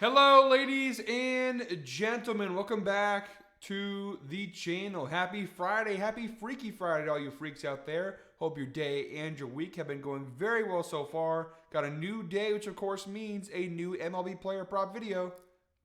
Hello, ladies and gentlemen. Welcome back to the channel. Happy Friday. Happy Freaky Friday to all you freaks out there. Hope your day and your week have been going very well so far. Got a new day, which of course means a new MLB Player Prop video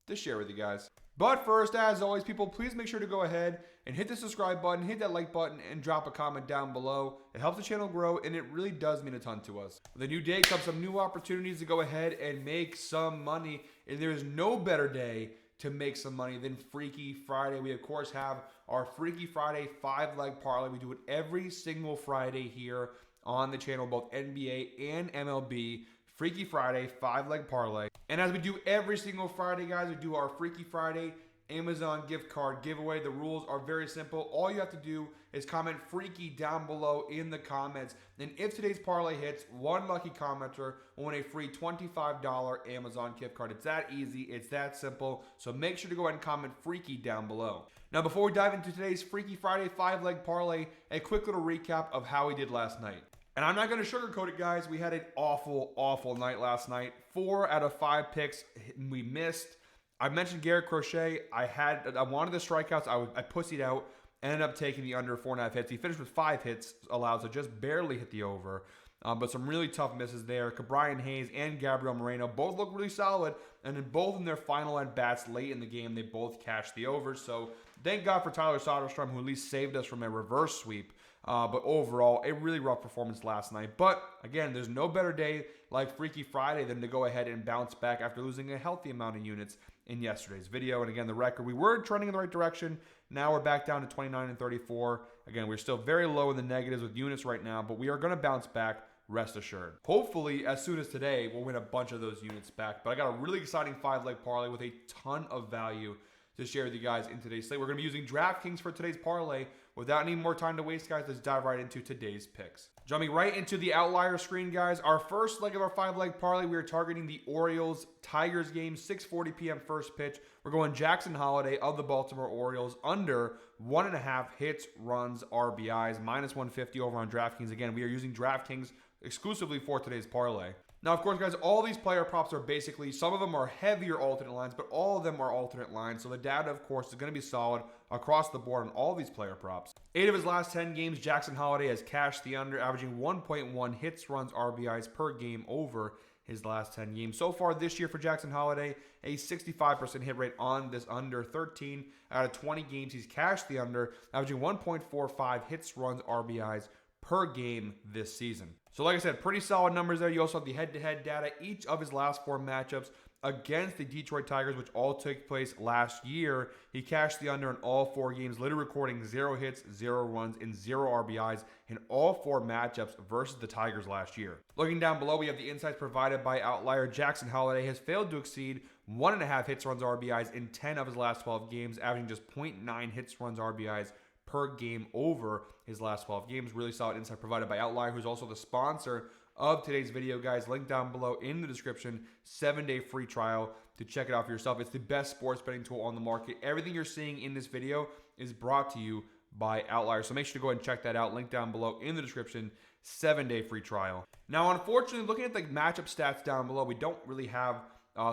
to share with you guys. But first, as always, people, please make sure to go ahead and hit the subscribe button, hit that like button, and drop a comment down below. It helps the channel grow, and it really does mean a ton to us. With a new day comes some new opportunities to go ahead and make some money, and there is no better day to make some money than Freaky Friday. We, of course, have our Freaky Friday 5-leg parlay. We do it every single Friday here on the channel, both NBA and MLB. Freaky Friday 5-leg parlay. And as we do every single Friday, guys, we do our Freaky Friday Amazon gift card giveaway. The rules are very simple. All you have to do is comment Freaky down below in the comments. And if today's parlay hits, one lucky commenter will win a free $25 Amazon gift card. It's that easy. It's that simple. So make sure to go ahead and comment Freaky down below. Now, before we dive into today's Freaky Friday 5-leg parlay, a quick little recap of how we did last night. And I'm not going to sugarcoat it, guys. We had an awful night last night. 4 out of 5 picks we missed. I mentioned Garrett Crochet. I wanted the strikeouts. I pussied out. Ended up taking the under 4.5 hits. He finished with 5 hits allowed, so just barely hit the over. But some really tough misses there. Brian Hayes and Gabriel Moreno both look really solid. And then both in their final at-bats late in the game, they both cashed the over. So thank God for Tyler Soderstrom, who at least saved us from a reverse sweep. But overall, a really rough performance last night. But again, there's no better day like Freaky Friday than to go ahead and bounce back after losing a healthy amount of units in yesterday's video. And again, the record, we were trending in the right direction. Now we're back down to 29 and 34. Again, we're still very low in the negatives with units right now, but we are going to bounce back, rest assured. Hopefully, as soon as today, we'll win a bunch of those units back. But I got a really exciting 5-leg parlay with a ton of value to share with you guys in today's slate. We're going to be using DraftKings for today's parlay. Without any more time to waste, guys, let's dive right into today's picks. Jumping right into the outlier screen, guys. Our first leg of our 5-leg parlay, we are targeting the Orioles-Tigers game, 6:40 p.m. first pitch. We're going Jackson Holliday of the Baltimore Orioles under 1.5 hits, runs, RBIs, -150 over on DraftKings. Again, we are using DraftKings exclusively for today's parlay. Now, of course, guys, all these player props are basically, some of them are heavier alternate lines, but all of them are alternate lines. So the data, of course, is going to be solid across the board on all these player props. 8 of his last 10 games, Jackson Holliday has cashed the under, averaging 1.1 hits, runs, RBIs per game over his last 10 games. So far this year for Jackson Holliday, a 65% hit rate on this under. 13 out of 20 games he's cashed the under, averaging 1.45 hits, runs, RBIs per game this season. So like I said, pretty solid numbers there. You also have the head-to-head data. Each of his last 4 matchups against the Detroit Tigers, which all took place last year, he cashed the under in all 4 games, literally recording 0 hits, 0 runs, and 0 RBIs in all 4 matchups versus the Tigers last year. Looking down below, we have the insights provided by Outlier. Jackson Holliday has failed to exceed 1.5 hits, runs, RBIs in 10 of his last 12 games, averaging just 0.9 hits, runs, RBIs per game over his last 12 games. Really solid insight provided by Outlier, who's also the sponsor of today's video, guys. Link down below in the description. 7-day free trial to check it out for yourself. It's the best sports betting tool on the market. Everything you're seeing in this video is brought to you by Outlier. So make sure to go ahead and check that out. Link down below in the description. 7-day free trial. Now, unfortunately, looking at the matchup stats down below, we don't really have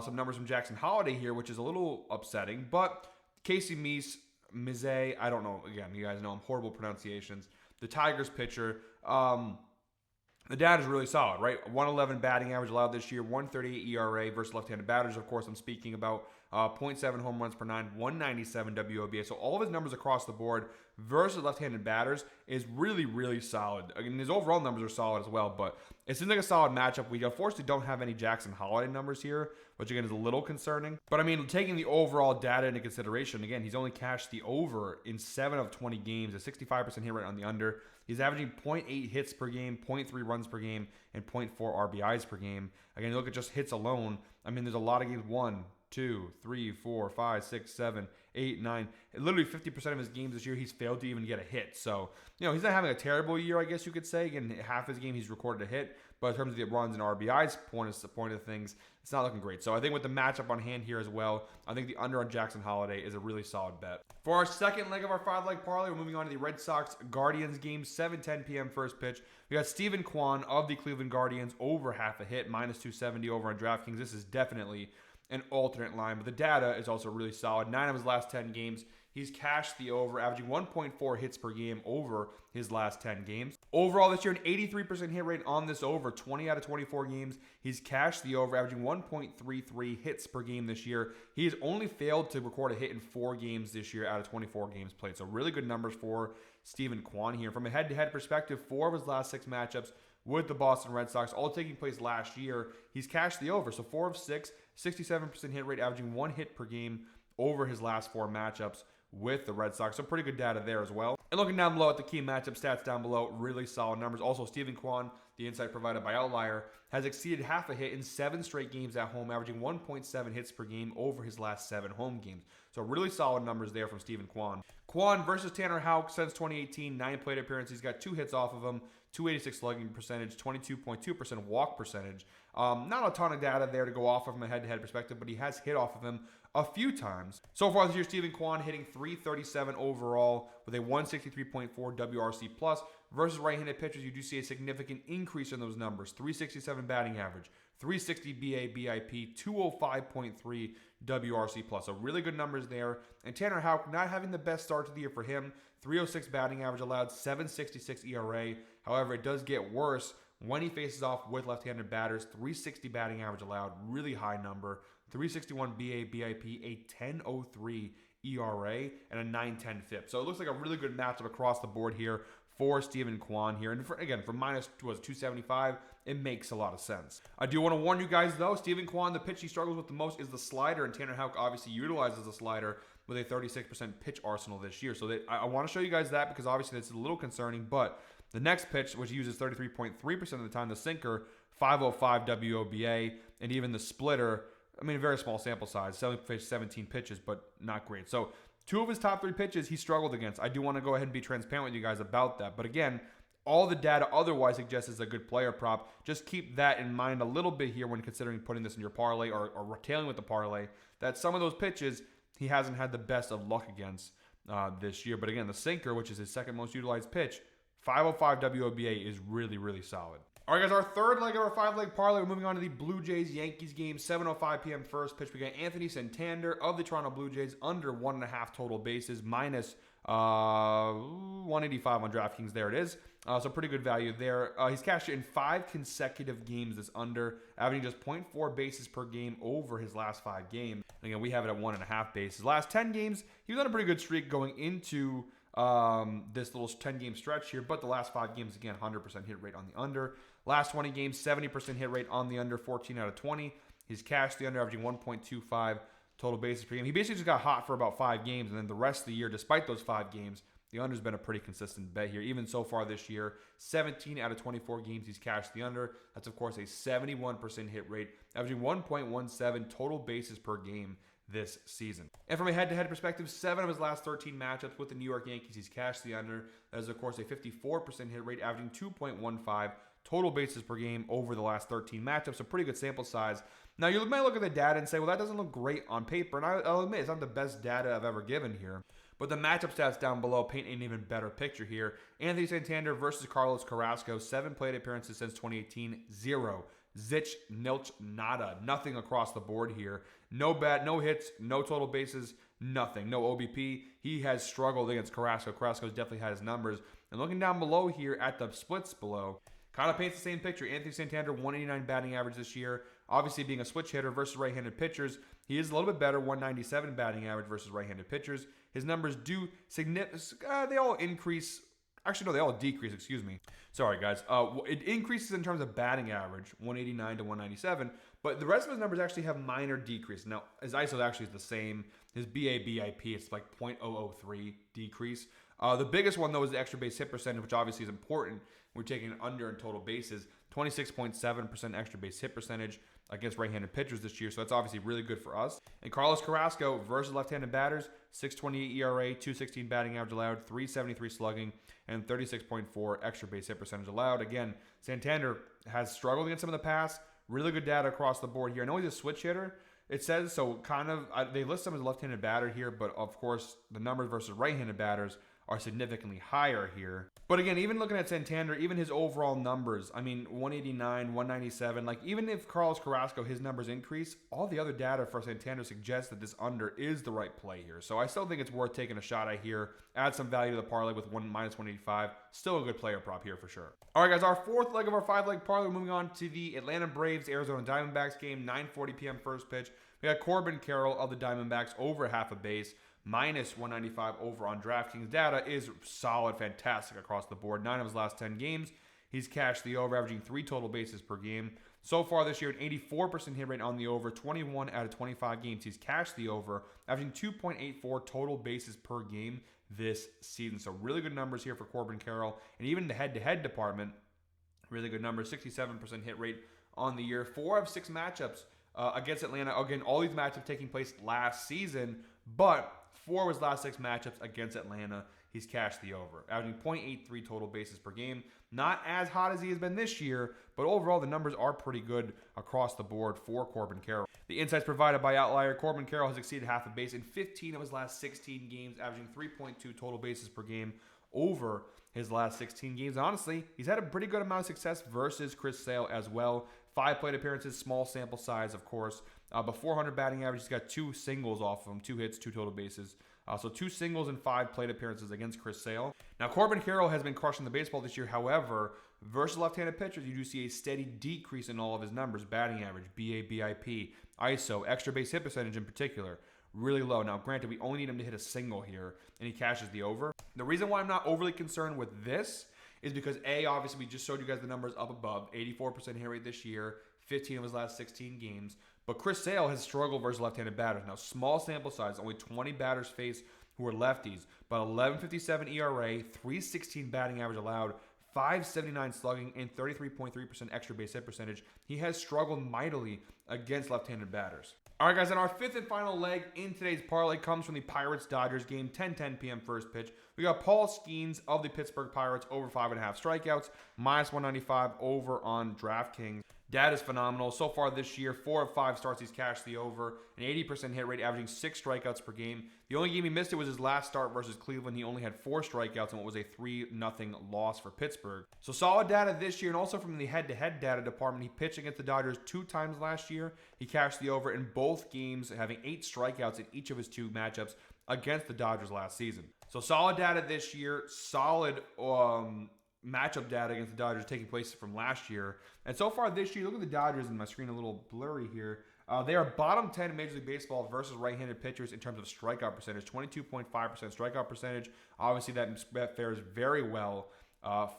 some numbers from Jackson Holliday here, which is a little upsetting. But Casey Mize, I don't know. Again, you guys know I'm horrible pronunciations. The Tigers pitcher, the data is really solid, right? 111 batting average allowed this year, 138 ERA versus left-handed batters. Of course, I'm speaking about 0.7 home runs per 9, 197 WOBA. So all of his numbers across the board versus left-handed batters is really solid. Again, his overall numbers are solid as well, but it seems like a solid matchup. We unfortunately don't have any Jackson Holliday numbers here, which again is a little concerning. But I mean, taking the overall data into consideration, again, he's only cashed the over in 7 of 20 games, a 65% hit rate on the under. He's averaging 0.8 hits per game, 0.3 runs per game, and 0.4 RBIs per game. Again, you look at just hits alone. I mean, there's a lot of games. 1, 2, 3, 4, 5, 6, 7, 8, 9. Literally 50% of his games this year, he's failed to even get a hit. So, you know, he's not having a terrible year, I guess you could say. Again, half his game he's recorded a hit. But in terms of the runs and RBIs point of things, it's not looking great. So I think with the matchup on hand here as well, I think the under on Jackson Holliday is a really solid bet. For our second leg of our 5-leg parlay, we're moving on to the Red Sox-Guardians game, 7:10 p.m. first pitch. We got Steven Kwan of the Cleveland Guardians over half a hit, -270 over on DraftKings. This is definitely an alternate line. But the data is also really solid. 9 of his last 10 games, he's cashed the over, averaging 1.4 hits per game over his last 10 games. Overall this year, an 83% hit rate on this over. 20 out of 24 games, he's cashed the over, averaging 1.33 hits per game this year. He has only failed to record a hit in 4 games this year out of 24 games played. So really good numbers for Steven Kwan here. From a head-to-head perspective, 4 of his last 6 matchups with the Boston Red Sox, all taking place last year, he's cashed the over. So 4 of 6, 67% hit rate, averaging 1 hit per game over his last 4 matchups with the Red Sox. So pretty good data there as well. And looking down below at the key matchup stats down below, really solid numbers. Also, Steven Kwan, the insight provided by Outlier, has exceeded half a hit in 7 straight games at home, averaging 1.7 hits per game over his last 7 home games. So really solid numbers there from Steven Kwan. Kwan versus Tanner Houck since 2018, 9 plate appearances. He's got 2 hits off of him, 286 slugging percentage, 22.2% walk percentage. Not a ton of data there to go off of from a head-to-head perspective, but he has hit off of him a few times. So far this year, Steven Kwan hitting .337 overall with a 163.4 WRC plus. Versus right-handed pitchers, you do see a significant increase in those numbers. .367 batting average, .360 BA BIP, 205.3 WRC plus. So really good numbers there. And Tanner Houck not having the best start to the year for him. .306 batting average allowed, .766 ERA. However, it does get worse when he faces off with left-handed batters. .360 batting average allowed, really high number. .361 BA BIP, a .1003 ERA, and a .910 FIP. So it looks like a really good matchup across the board here for Steven Kwan here. And for minus 275, it makes a lot of sense. I do want to warn you guys, though, Steven Kwan, the pitch he struggles with the most is the slider, and Tanner Houck obviously utilizes the slider with a 36% pitch arsenal this year. So I want to show you guys that because obviously that's a little concerning, but the next pitch, which he uses 33.3% of the time, the sinker, 505 WOBA, and even the splitter, I mean, a very small sample size, 17 pitches, but not great. So 2 of his top 3 pitches he struggled against. I do want to go ahead and be transparent with you guys about that. But again, all the data otherwise suggests it's a good player prop. Just keep that in mind a little bit here when considering putting this in your parlay or retailing with the parlay, that some of those pitches he hasn't had the best of luck against this year. But again, the sinker, which is his second most utilized pitch, 505 WOBA is really, really solid. All right, guys, our third leg of our 5-leg parlay. We're moving on to the Blue Jays-Yankees game, 7:05 p.m. first pitch. We got Anthony Santander of the Toronto Blue Jays under 1.5 total bases, minus 185 on DraftKings. There it is. So pretty good value there. He's cashed it in 5 consecutive games this under, averaging just 0.4 bases per game over his last 5 games. And again, we have it at 1.5 bases. Last 10 games, he was on a pretty good streak going into this little 10-game stretch here, but the last 5 games, again, 100% hit rate on the under. Last 20 games, 70% hit rate on the under, 14 out of 20. He's cashed the under, averaging 1.25 total bases per game. He basically just got hot for about 5 games, and then the rest of the year, despite those 5 games, the under's been a pretty consistent bet here. Even so far this year, 17 out of 24 games he's cashed the under. That's, of course, a 71% hit rate, averaging 1.17 total bases per game this season. And from a head-to-head perspective, 7 of his last 13 matchups with the New York Yankees, he's cashed the under. That is, of course, a 54% hit rate, averaging 2.15 total bases per game over the last 13 matchups. A pretty good sample size. Now, you might look at the data and say, well, that doesn't look great on paper. And I'll admit, it's not the best data I've ever given here. But the matchup stats down below paint an even better picture here. Anthony Santander versus Carlos Carrasco, 7 plate appearances since 2018, 0. Zilch, nilch, nada. Nothing across the board here. No hits, no total bases, nothing. No OBP. He has struggled against Carrasco. Carrasco's definitely had his numbers. And looking down below here at the splits below, kind of paints the same picture. Anthony Santander, 189 batting average this year. Obviously, being a switch hitter versus right-handed pitchers, he is a little bit better, 197 batting average versus right-handed pitchers. His numbers do they all increase. Actually, no, they all decrease, excuse me. Sorry, guys. It increases in terms of batting average, 189 to 197, but the rest of his numbers actually have minor decrease. Now, his ISO actually is the same. His BIP, it's like 0.003 decrease. The biggest one, though, is the extra base hit percentage, which obviously is important. We're taking an under in total bases, 26.7% extra base hit percentage against right-handed pitchers this year, so that's obviously really good for us. And Carlos Carrasco versus left-handed batters, 6.28 ERA, 2.16 batting average allowed, 3.73 slugging, and 36.4 extra base hit percentage allowed. Again, Santander has struggled against some of the past. Really good data across the board here. I know he's a switch hitter. It says so. They list him as a left-handed batter here, but of course the numbers versus right-handed batters are significantly higher here. But again, even looking at Santander, even his overall numbers, I mean, 189, 197, like even if Carlos Carrasco, his numbers increase, all the other data for Santander suggests that this under is the right play here. So I still think it's worth taking a shot at here. Add some value to the parlay with minus 185. Still a good player prop here for sure. All right, guys, our fourth leg of our 5-leg parlay. Moving on to the Atlanta Braves, Arizona Diamondbacks game, 9:40 p.m. first pitch. We got Corbin Carroll of the Diamondbacks over half a base. Minus 195 over on DraftKings. Data is solid, fantastic across the board. 9 of his last 10 games, he's cashed the over, averaging 3 total bases per game. So far this year, an 84% hit rate on the over. 21 out of 25 games, he's cashed the over, averaging 2.84 total bases per game this season. So really good numbers here for Corbin Carroll. And even the head-to-head department, really good numbers. 67% hit rate on the year. 4 of 6 matchups against Atlanta. Again, all these matchups taking place last season, but 4 of his last 6 matchups against Atlanta, he's cashed the over, averaging 0.83 total bases per game. Not as hot as he has been this year, but overall the numbers are pretty good across the board for Corbin Carroll. The insights provided by Outlier, Corbin Carroll has exceeded half a base in 15 of his last 16 games, averaging 3.2 total bases per game over his last 16 games. Honestly, he's had a pretty good amount of success versus Chris Sale as well. 5 plate appearances, small sample size, of course. But 400 batting average, he's got 2 singles off of him, 2 hits, 2 total bases. So 2 singles and 5 plate appearances against Chris Sale. Now, Corbin Carroll has been crushing the baseball this year. However, versus left-handed pitchers, you do see a steady decrease in all of his numbers. Batting average, BA, BIP, ISO, extra base hit percentage in particular, really low. Now, granted, we only need him to hit a single here, and he cashes the over. The reason why I'm not overly concerned with this is because, A, obviously, we just showed you guys the numbers up above. 84% hit rate this year, 15 of his last 16 games. But Chris Sale has struggled versus left-handed batters. Now, small sample size, only 20 batters faced who are lefties, but 11.57 ERA, 3.16 batting average allowed, 5.79 slugging, and 33.3% extra base hit percentage. He has struggled mightily against left-handed batters. All right, guys, and our 5th and final leg in today's parlay comes from the Pirates-Dodgers game, 10:10 p.m. first pitch. We got Paul Skeens of the Pittsburgh Pirates over 5.5 strikeouts, minus 195 over on DraftKings. Data is phenomenal. So far this year, 4 of 5 starts he's cashed the over, an 80% hit rate, averaging 6 strikeouts per game. The only game he missed it was his last start versus Cleveland. He only had 4 strikeouts in what was a 3-0 loss for Pittsburgh. So solid data this year, and also from the head-to-head data department, he pitched against the Dodgers 2 times last year. He cashed the over in both games, having 8 strikeouts in each of his 2 matchups against the Dodgers last season. So solid data this year, solid matchup data against the Dodgers taking place from last year. And so far this year, look at the Dodgers, and my screen a little blurry here. They are bottom 10 in Major League Baseball versus right-handed pitchers in terms of strikeout percentage, 22.5% strikeout percentage. Obviously, that fares very well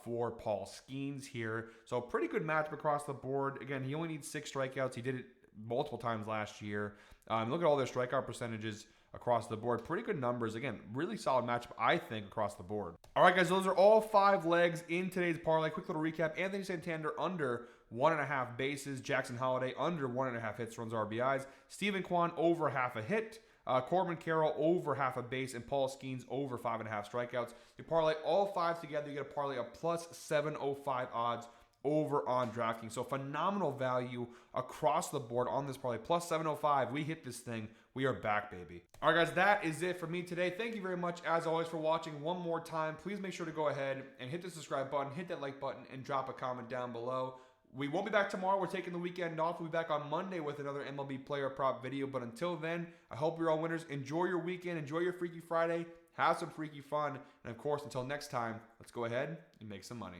for Paul Skeens here. So pretty good matchup across the board. Again, he only needs 6 strikeouts. He did it multiple times last year. Look at all their strikeout percentages across the board. Pretty good numbers. Again, really solid matchup, I think, across the board. All right, guys, those are all 5 legs in today's parlay. Quick little recap. Anthony Santander under 1.5 bases. Jackson Holliday under 1.5 hits, runs, RBIs. Steven Kwan over half a hit. Corbin Carroll over half a base, and Paul Skeens over 5.5 strikeouts. You parlay all 5 together, you get a parlay of plus 705 odds over on DraftKings. So phenomenal value across the board on this parlay. Plus 705. We hit this thing. We are back, baby. All right, guys, that is it for me today. Thank you very much, as always, for watching. One more time, please make sure to go ahead and hit the subscribe button, hit that like button, and drop a comment down below. We won't be back tomorrow. We're taking the weekend off. We'll be back on Monday with another MLB Player Prop video. But until then, I hope you're all winners. Enjoy your weekend. Enjoy your Freaky Friday. Have some freaky fun. And, of course, until next time, let's go ahead and make some money.